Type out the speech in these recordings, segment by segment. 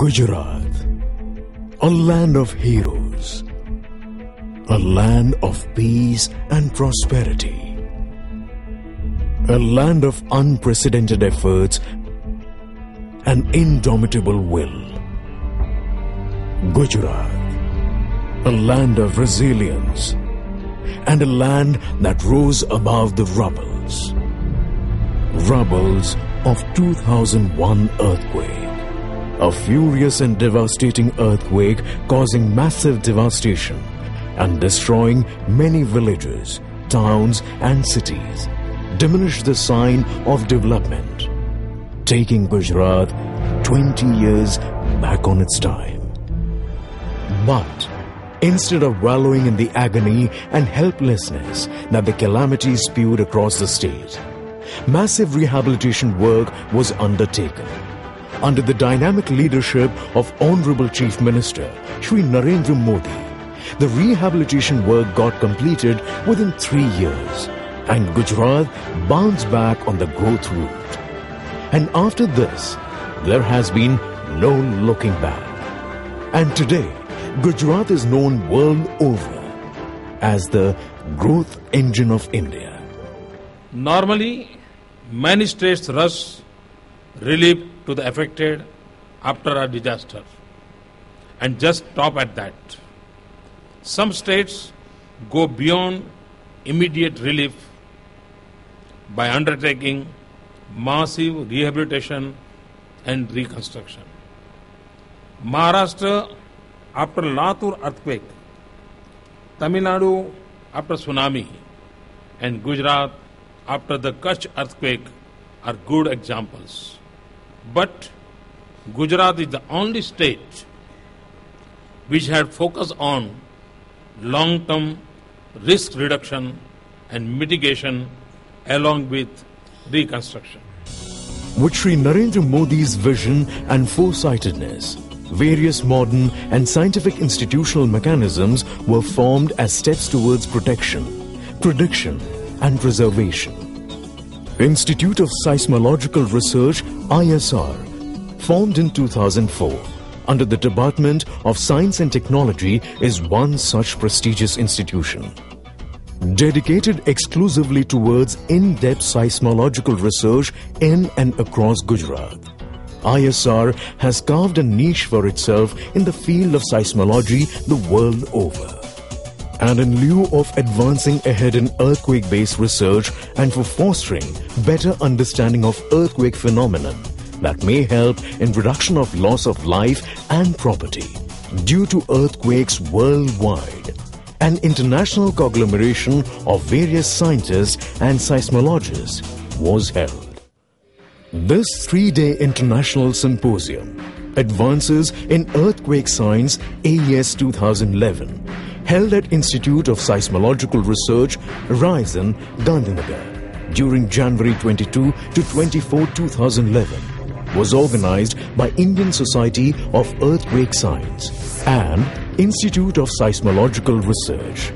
Gujarat, a land of heroes, a land of peace and prosperity, a land of unprecedented efforts and indomitable will. Gujarat, a land of resilience and a land that rose above the rubbles of 2001 earthquake. A furious and devastating earthquake causing massive devastation and destroying many villages, towns and cities, diminished the sign of development, taking Gujarat 20 years back on its time. But instead of wallowing in the agony and helplessness that the calamity spewed across the state, massive rehabilitation work was undertaken. Under the dynamic leadership of Honorable Chief Minister Shri Narendra Modi, the rehabilitation work got completed within 3 years and Gujarat bounced back on the growth route. And after this, there has been no looking back. And today, Gujarat is known world over as the growth engine of India. Normally, many states rush relief to the affected after a disaster and just stop at that. Some states go beyond immediate relief by undertaking massive rehabilitation and reconstruction. Maharashtra after Latur earthquake, Tamil Nadu after tsunami, and Gujarat after the Kutch earthquake are good examples. But Gujarat is the only state which had focused on long-term risk reduction and mitigation along with reconstruction. With Shri Narendra Modi's vision and foresightedness, various modern and scientific institutional mechanisms were formed as steps towards protection, prediction and preservation. Institute of Seismological Research ISR, formed in 2004 under the Department of Science and Technology, is one such prestigious institution. Dedicated exclusively towards in-depth seismological research in and across Gujarat, ISR has carved a niche for itself in the field of seismology the world over. And in lieu of advancing ahead in earthquake-based research and for fostering better understanding of earthquake phenomenon that may help in reduction of loss of life and property due to earthquakes worldwide, an international conglomeration of various scientists and seismologists was held. This 3-day international symposium, Advances in Earthquake Science AES 2011, held at Institute of Seismological Research, Raisen, Gandhinagar, during January 22 to 24, 2011, was organized by Indian Society of Earthquake Science and Institute of Seismological Research.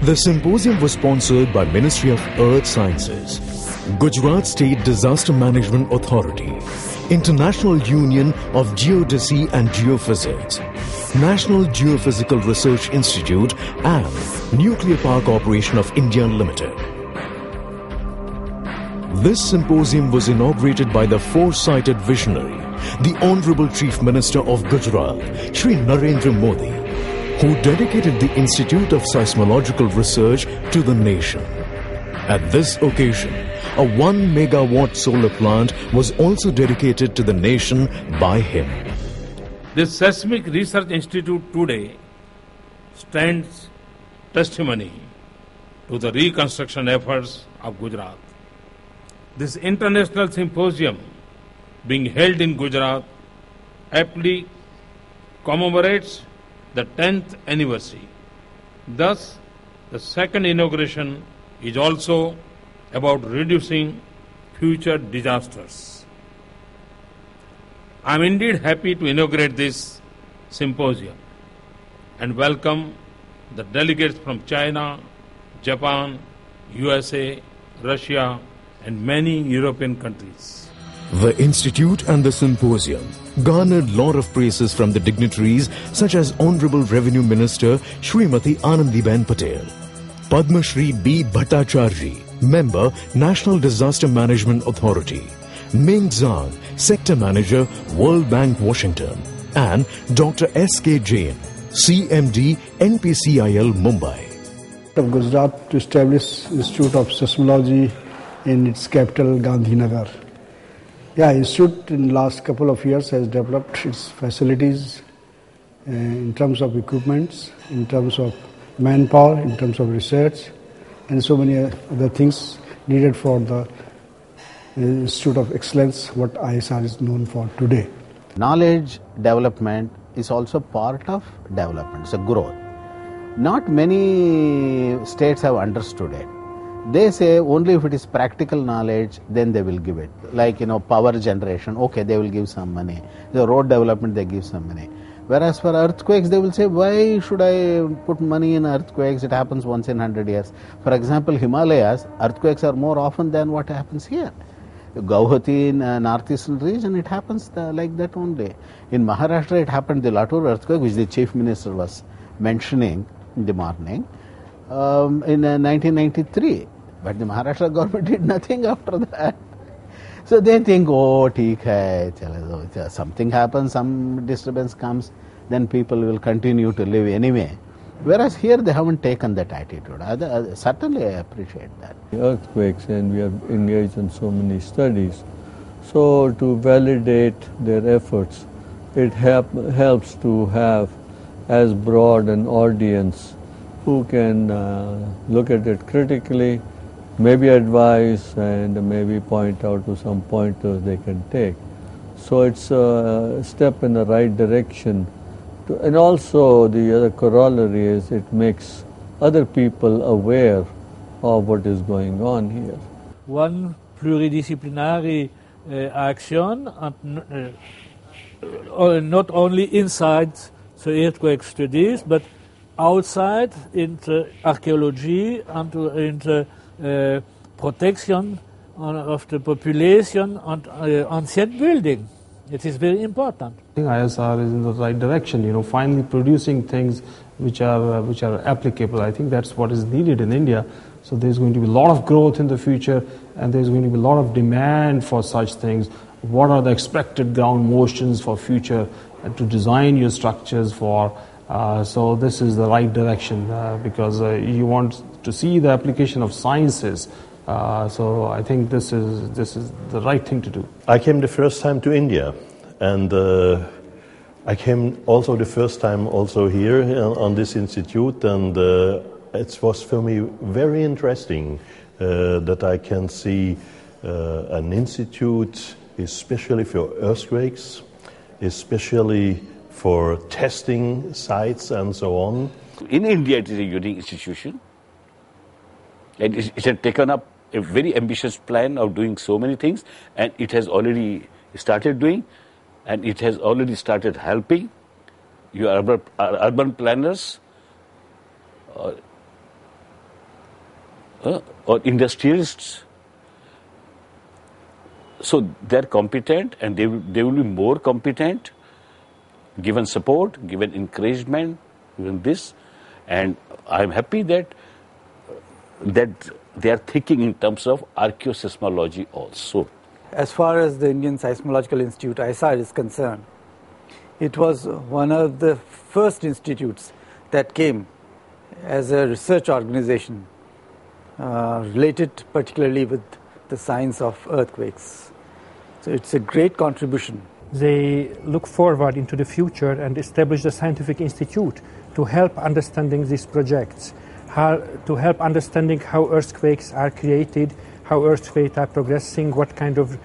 The symposium was sponsored by Ministry of Earth Sciences, Gujarat State Disaster Management Authority, International Union of Geodesy and Geophysics, National Geophysical Research Institute and Nuclear Power Corporation of India Limited. This symposium was inaugurated by the foresighted visionary, the Honorable Chief Minister of Gujarat, Shri Narendra Modi, who dedicated the Institute of Seismological Research to the nation. At this occasion, a 1 megawatt solar plant was also dedicated to the nation by him. This Seismic Research Institute today stands testimony to the reconstruction efforts of Gujarat. This international symposium being held in Gujarat aptly commemorates the 10th anniversary. Thus, the second inauguration is also about reducing future disasters. I am indeed happy to inaugurate this symposium and welcome the delegates from China, Japan, USA, Russia and many European countries. The Institute and the Symposium garnered lot of praises from the dignitaries such as Honorable Revenue Minister Srimati Anandiben Patel, Padma Shri B. Bhattacharjee, Member, National Disaster Management Authority, Ming Zhang, Sector Manager, World Bank, Washington, and Dr. S.K. Jain, CMD, NPCIL, Mumbai. Of Gujarat to establish Institute of Seismology in its capital, Gandhinagar. Institute in last couple of years has developed its facilities in terms of equipments, in terms of manpower, in terms of research, and so many other things needed for the Institute of Excellence, what ISR is known for today. Knowledge development is also part of development, it's a growth. Not many states have understood it. They say only if it is practical knowledge, then they will give it. Like, power generation, okay, they will give some money. The road development, they give some money. Whereas for earthquakes, they will say, why should I put money in earthquakes? It happens once in 100 years. For example, Himalayas, earthquakes are more often than what happens here. Guwahati in northeastern region, it happens like that only. In Maharashtra, it happened, the Latur earthquake, which the Chief Minister was mentioning in the morning, in 1993. But the Maharashtra government did nothing after that. So they think, oh, theek hai, something happens, some disturbance comes, then people will continue to live anyway. Whereas here they haven't taken that attitude. Certainly I appreciate that. Earthquakes, and we are engaged in so many studies. So to validate their efforts, it helps to have as broad an audience who can look at it critically, maybe advise and maybe point out to some pointers they can take. So it's a step in the right direction. And also the other corollary is it makes other people aware of what is going on here. One pluridisciplinary action, not only inside the earthquake studies, but outside into archaeology and into protection of the population and ancient building. It is very important. I think ISR is in the right direction, finally producing things which are applicable. I think that's what is needed in India. So there's going to be a lot of growth in the future, and there's going to be a lot of demand for such things. What are the expected ground motions for future, and to design your structures for. So this is the right direction because you want to see the application of sciences. So I think this is the right thing to do. I came the first time to India, and I came also the first time also here on this institute, and it was for me very interesting that I can see an institute especially for earthquakes, especially for testing sites and so on. In India, it is a unique institution. It has taken up a very ambitious plan of doing so many things, and it has already started doing, and it has already started helping your urban planners or industrialists. So they are competent, and they will be more competent, given support, given encouragement, given this, and I am happy that they are thinking in terms of archaeoseismology also. As far as the Indian Seismological Institute, ISR, is concerned, it was one of the first institutes that came as a research organization related particularly with the science of earthquakes. So it's a great contribution. They look forward into the future and establish a scientific institute to help understanding these projects, to help understanding how earthquakes are created, how earthquakes are progressing, what kind of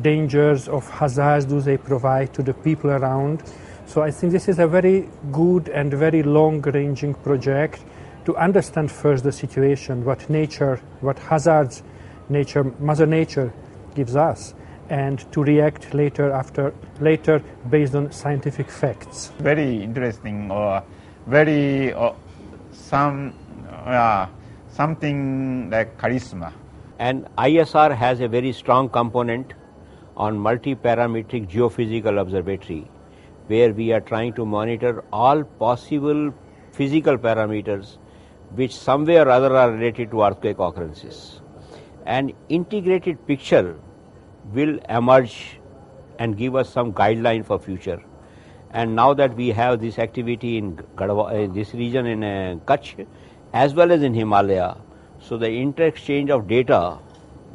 dangers, of hazards do they provide to the people around. So I think this is a very good and very long-ranging project to understand first the situation, what nature, what hazards Mother Nature gives us, and to react later based on scientific facts. Very interesting, or very something like charisma. And ISR has a very strong component on multi-parametric geophysical observatory, where we are trying to monitor all possible physical parameters which some way or other are related to earthquake occurrences. An integrated picture will emerge and give us some guideline for future. And now that we have this activity in this region in Kutch as well as in Himalaya, so the inter-exchange of data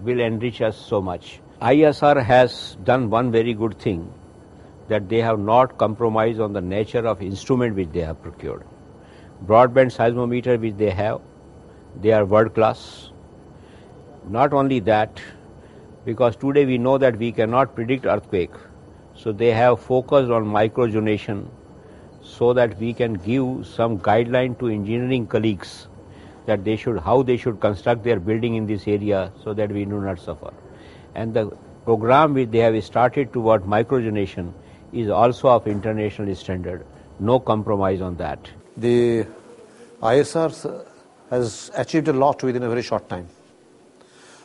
will enrich us so much. ISR has done one very good thing, that they have not compromised on the nature of instrument which they have procured. Broadband seismometer which they are world class. Not only that, because today we know that we cannot predict earthquake, so they have focused on microjonation so that we can give some guideline to engineering colleagues that how they should construct their building in this area so that we do not suffer. And the program which they have started toward microjonation is also of international standard. No compromise on that. The ISR has achieved a lot within a very short time.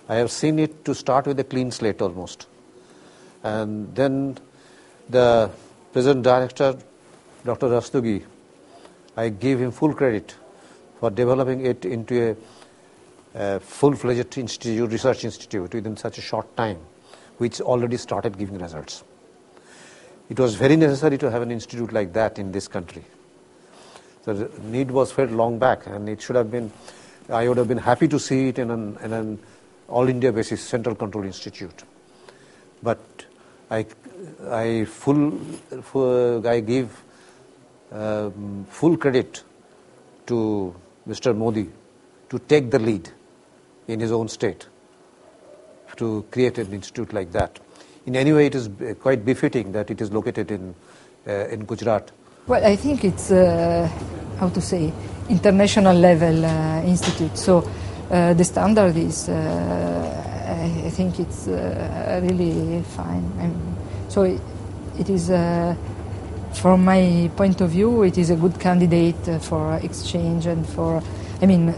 I have seen it to start with a clean slate almost. And then the present director, Dr. Rastogi, I give him full credit for developing it into a full-fledged institute, research institute within such a short time, which already started giving results. It was very necessary to have an institute like that in this country. The need was felt long back, and it should have been, I would have been happy to see it in an all-India basis central control institute. But I give full credit to Mr. Modi to take the lead in his own state to create an institute like that. In any way, it is quite befitting that it is located in Gujarat. Well, I think it's, international level institute. So the standard is, I think it's really fine. So it is, from my point of view, it is a good candidate for exchange and for,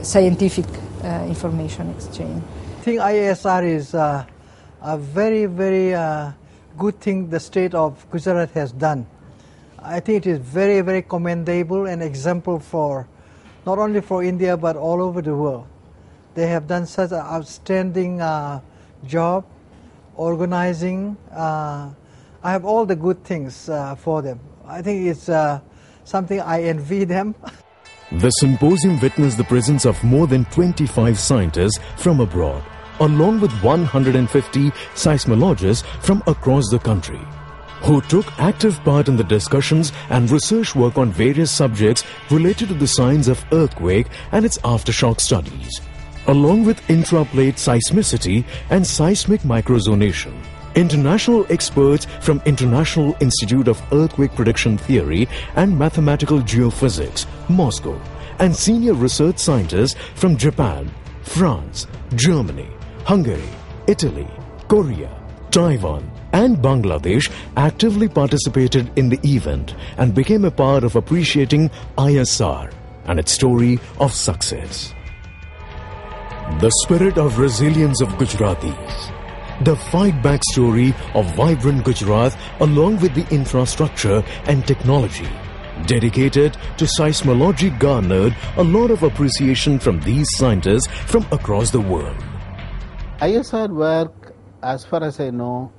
scientific information exchange. I think ISR is a very, very good thing the state of Gujarat has done. I think it is very, very commendable and example for, not only for India, but all over the world. They have done such an outstanding job, organizing. I have all the good things for them. I think it's something I envy them. The symposium witnessed the presence of more than 25 scientists from abroad, along with 150 seismologists from across the country, who took active part in the discussions and research work on various subjects related to the science of earthquake and its aftershock studies, along with intraplate seismicity and seismic microzonation. International experts from International Institute of Earthquake Prediction Theory and Mathematical Geophysics, Moscow, and senior research scientists from Japan, France, Germany, Hungary, Italy, Korea, Taiwan, and Bangladesh actively participated in the event and became a part of appreciating ISR and its story of success. The spirit of resilience of Gujaratis. The fight-back story of vibrant Gujarat along with the infrastructure and technology dedicated to seismology garnered a lot of appreciation from these scientists from across the world. ISR work, as far as I know,